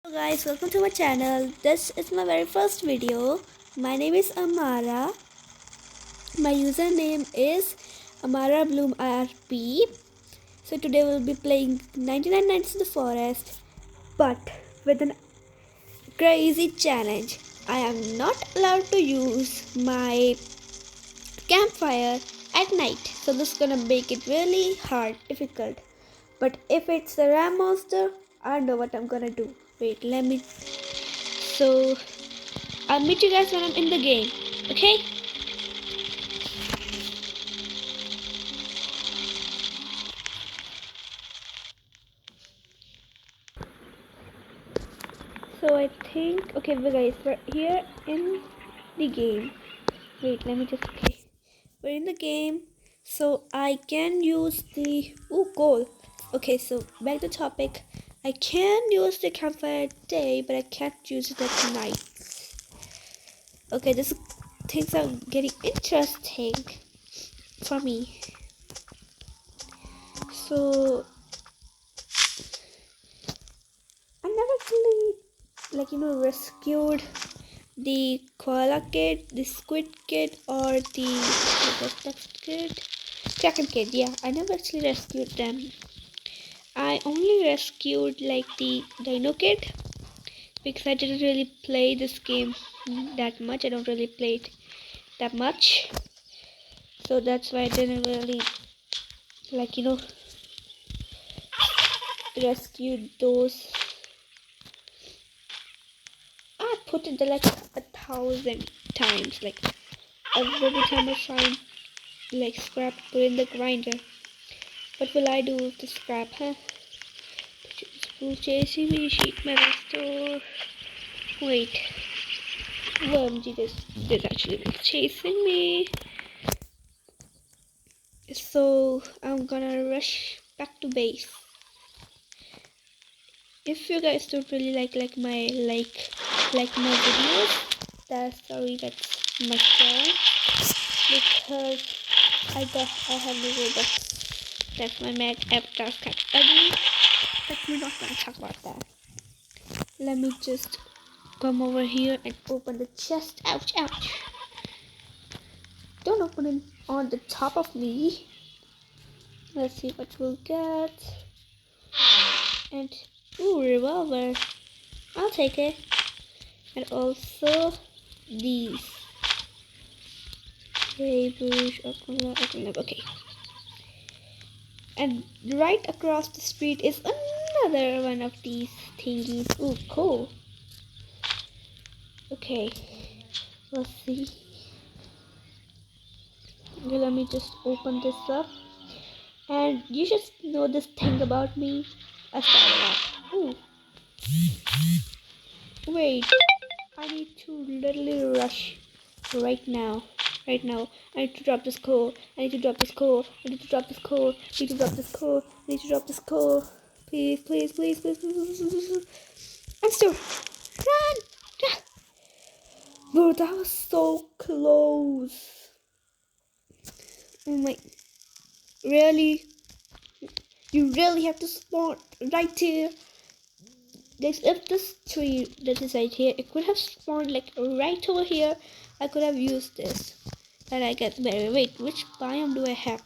Hello guys, welcome to my channel. This is my very first video. My name is Amara. My username is Amara Bloom RP. So today we'll be playing 99 Nights in the Forest, but with a crazy challenge. I am not allowed to use my campfire at night. So this is gonna make it really hard, difficult. But if it's a ram monster, I know what I'm gonna do. Wait, let me. So I'll meet you guys when I'm in the game. Okay? So I think okay, guys, we're here in the game. Wait, let me just we're in the game. So I can use the coal. Okay, so back to topic. I can use the campfire at day, but I can't use it at night. Okay, this things are getting interesting for me. So I never actually rescued the koala kid, the squid kid, or the kid, kraken kid. Yeah, I never actually rescued them. I only rescued like the dino kid because I didn't really play this game that much. I don't really play it that much, so that's why I didn't really rescue those. I put it there like 1,000 times. Like every time I find like scrap, put in the grinder. What will I do with the scrap, huh? Who's chasing me? Sheet metal store. Wait. OMG, this actually chasing me. So I'm gonna rush back to base. If you guys don't really like my videos, that's my phone because I have the Robux. That's my Mac avatar cut ugly. But we're not gonna talk about that. Let me just come over here and open the chest. Ouch, ouch. Don't open it on the top of me. Let's see what we'll get. And ooh, revolver. I'll take it. And also these. Okay. And right across the street is another one of these thingies. Ooh, cool. Okay. Let's see. Okay, let me just open this up. And you should know this thing about me. I started off. Ooh. Wait. I need to literally rush right now. Right now. I need to drop this coal. I need to drop this coal. I need to drop this coal. I need to drop this coal. I need to drop this coal. Please, please, please, please, please, please, please, please. I'm still. Run! Ah. Bro, that was so close. Oh my. Really? You really have to spawn right here. If this tree that is right here, it could have spawned like right over here. I could have used this. And I get better. Wait, which biome do I have?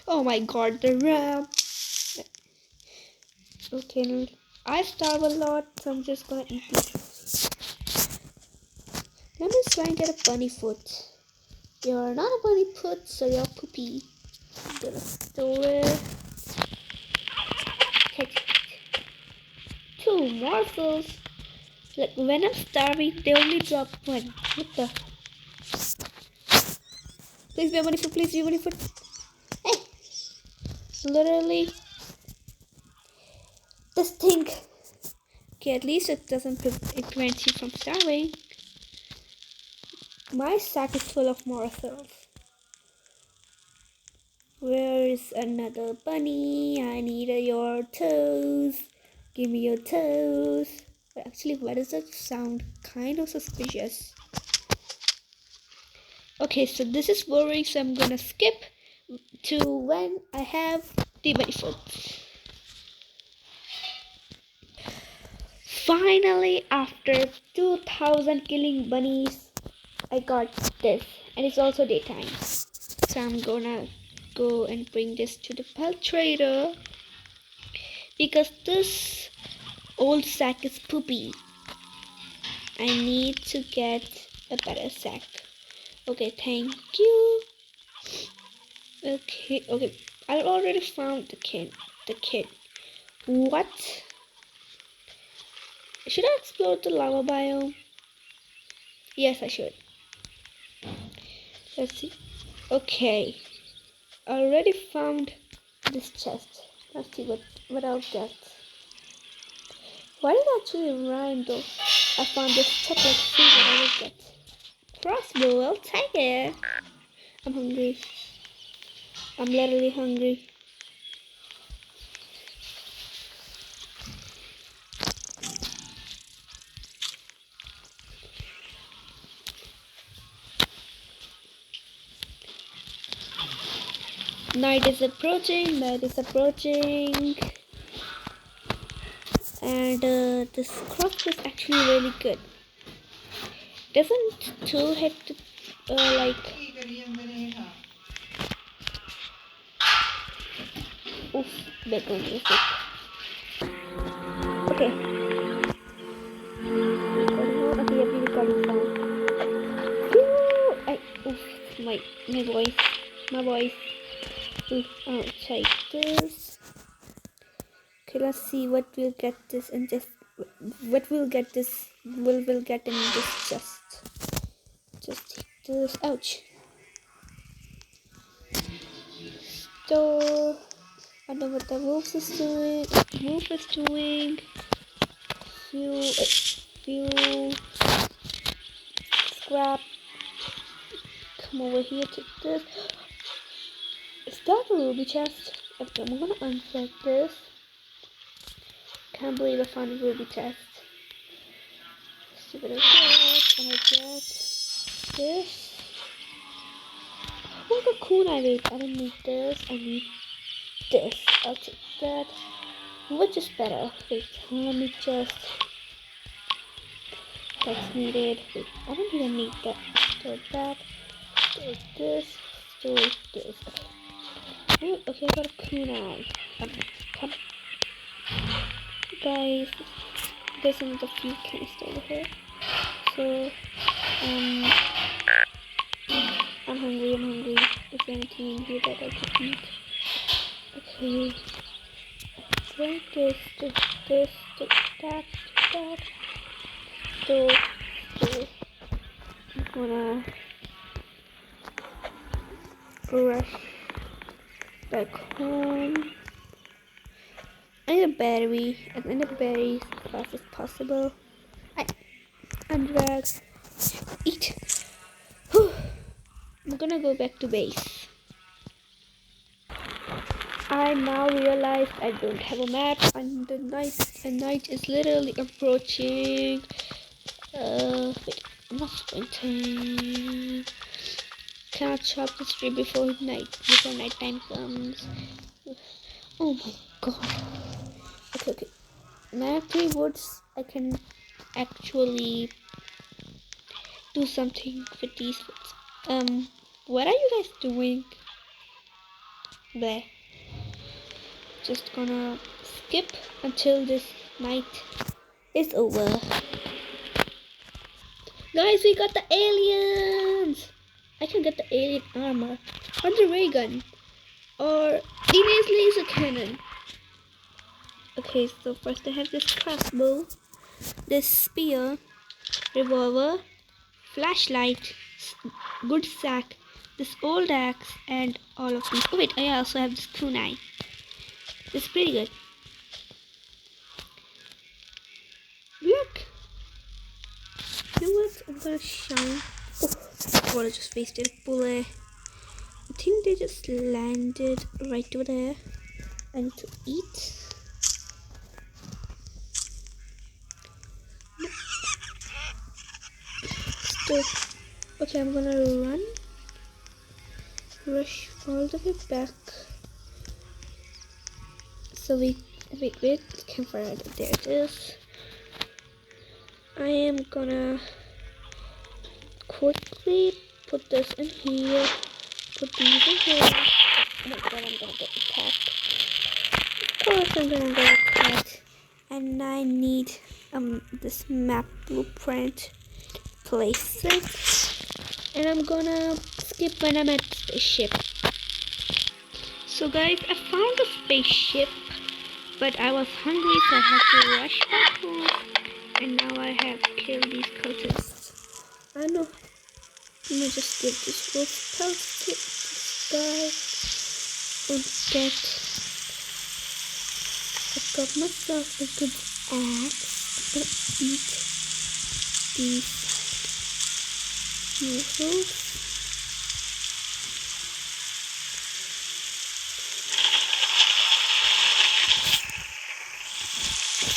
Oh my god, the ram. Okay, I starve a lot, so I'm just gonna eat this. Let me try and get a bunny foot. You're not a bunny foot, so you're poopy. I'm gonna store it. Take 2 morsels. Like when I'm starving, they only drop 1. What the? Please be a bunny foot, please be a bunny foot. Hey! Literally. This thing. Okay, at least it doesn't prevent you from starving. My sack is full of morsels. Where is another bunny? I need your toes. Give me your toes. But actually, why does that sound kind of suspicious? Okay, so this is boring, so I'm gonna skip to when I have the bunny foot. Finally, after 2000 killing bunnies, I got this, and it's also daytime. So I'm gonna go and bring this to the pet trader because this old sack is poopy. I need to get a better sack. Okay, thank you. Okay. I already found the kid. What? Should I explore the lava biome? Yes, I should. Let's see. Okay. I already found this chest. Let's see what I'll get. Why did it actually rhyme though? I found this chest. Let's see what I will get. Crossbow, I'll take it. I'm hungry. I'm literally hungry. Night is approaching, and this crossbow is actually really good. Doesn't two hit like oof, background music. Okay. Okay, I've recording sound. Oof, my voice. Oof, I'll take this. Okay, let's see what we'll get this and just what we'll get this we'll get in this chest. Just take this. Ouch. Store. I don't know what the wolf is doing. Fuel. Scrap. Come over here to this. Is that a ruby chest? Okay, I'm gonna uncheck this. Can't believe I found a ruby chest. Let's see what I get. And I get this. Oh, the kunai. Wait, I don't need this. I need this. I'll take that. Which is better? Wait, let me just. That's needed. Wait, I don't even need that. Store that. Store this. Store this. Okay. Ooh, okay, I got a kunai. Come. Guys, there's another few canister over here. So, I'm hungry. Is there anything in here that I could eat? Okay. Drink this, that. So, I'm gonna rush back home. I need a berry. As fast as possible. And drag. Eat. Whew. I'm gonna go back to base. I now realize I don't have a map and the night is literally approaching. Wait, I'm not sprinting. Cannot chop this tree before nighttime comes. Oh my god. Okay. Now I have 3 woods. I can actually do something with these woods. What are you guys doing there? Just gonna skip until this night is over. Guys, we got the aliens! I can get the alien armor or the ray gun or teenage laser cannon. Okay, so first I have this crossbow, this spear, revolver, flashlight, good sack, this old axe, and all of these. Oh wait, I also have this kunai. This is pretty good. Look! You know what? I'm gonna shine. Oh, God, I just wasted a bullet. I think they just landed right over there. I need to eat. Okay, I'm gonna rush all the way back. So wait, campfire, there it is. I am gonna quickly put this in here, put these in here. Oh my god, I'm gonna get attacked. Of course I'm gonna get attacked. And I need this map blueprint. Place it. And I'm gonna skip when I'm at the spaceship. So guys, I found the spaceship, but I was hungry, so I had to rush back home. And now I have killed these cultists. I know. Let me just give this wolf pelt to this guy and get. I've got myself a good axe. I'm gonna eat these noodles.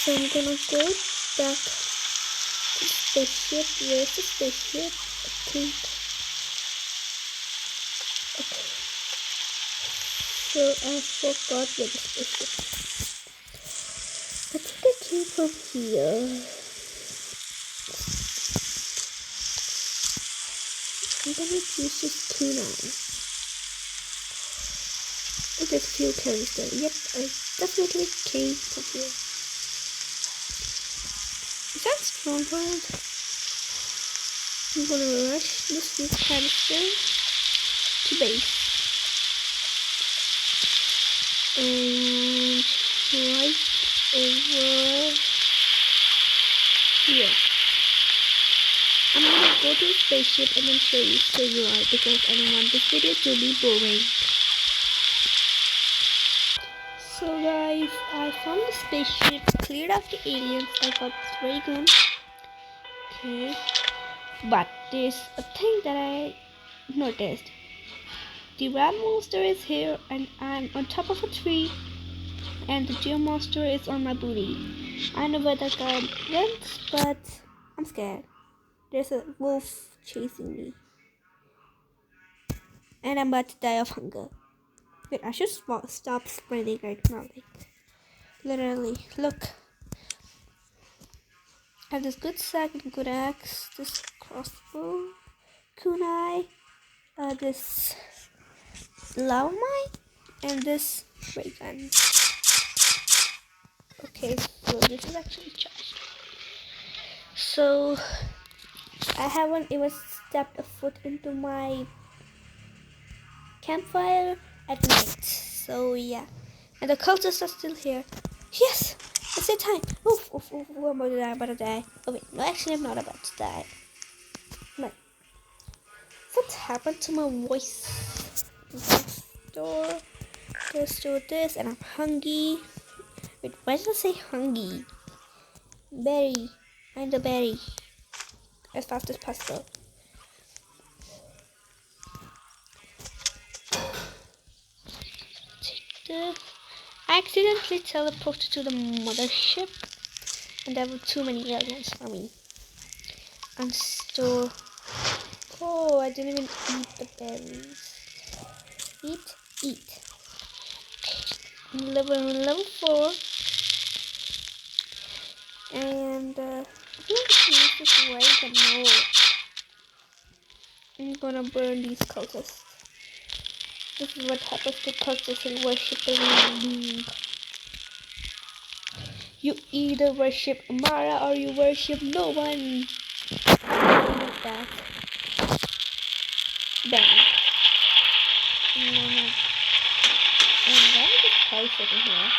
So I'm gonna go back to the spaceship. Where's the spaceship? I think. Okay. So I forgot where the spaceship is. I think I came from here. I'm gonna use this kunai. Oh, there's a few carries there. Yep, I definitely came from here. Is that stronghold? I'm gonna rush this new canister to base. And right over here. I'm gonna go to the spaceship and then show you all, because I don't want this video to be boring. So guys, I found the spaceship, cleared out the aliens, I got this ray gun. Okay. But there's a thing that I noticed. The rat monster is here and I'm on top of a tree, and the geo monster is on my booty. I know where that guy went, but I'm scared. There's a wolf chasing me. And I'm about to die of hunger. Wait, I should stop sprinting right now. Like, literally, look. I have this good sack and good axe, this crossbow, kunai, this lava mine, and this ray gun. Okay, so this is actually charged. So I haven't even stepped a foot into my campfire at night. So yeah, and the cultists are still here. Yes, it's their time. Oof, oof, oof, oof, I'm about to die. Oh wait, no, actually I'm not about to die. But what happened to my voice? Let's do this, and I'm hungry. Wait, why did I say hungry? Berry, find the berry as fast as possible. I accidentally teleported to the mothership, and there were too many aliens for me. And store. Oh, I didn't even eat the berries. Eat. Level 4. And I'm going to use this right and more. I'm gonna burn these cultists. This is what happens to cultists and worshipping. You either worship Mara or you worship no one. Like that. Bang. And why is this place in here?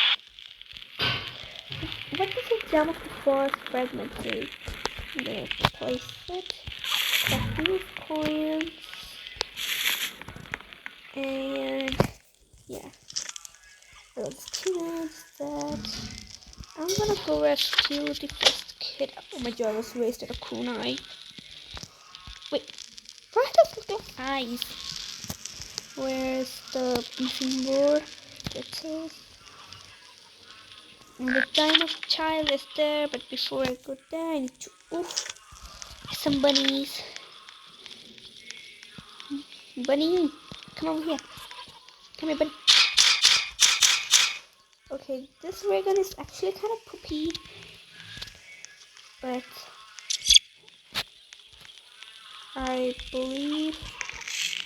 What does the gem of the forest fragment do? I'm gonna place it. Got these coins. And yeah. Those kids that. I'm gonna go rescue the first kid. Oh my god, I was wasted a kunai. Wait, why does it look like eyes? Where's the missing board? It is. And the dino child is there, but before I go there, I need to. Oof. Some bunnies. Bunny, come over here. Come here, bunny. Okay, this ray gun is actually kind of poopy, but I believe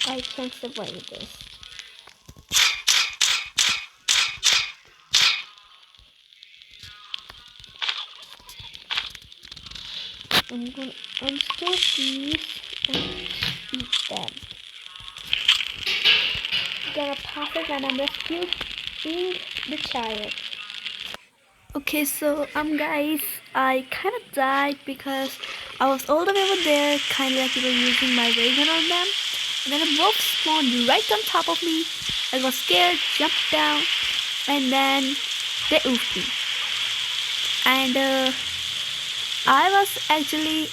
I can survive this. I'm gonna unscrew these and eat them. Gonna pass it when I'm rescuing the chariot. Okay, so guys, I kind of died because I was all the way over there, kind of like using my ray gun on them, and then a wolf spawned right on top of me. I was scared, jumped down, and then they oofed me. And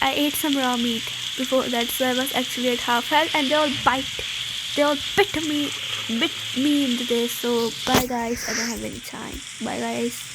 I ate some raw meat before that, so I was actually at half health, and they all bit me into this. So bye guys, I don't have any time. Bye guys.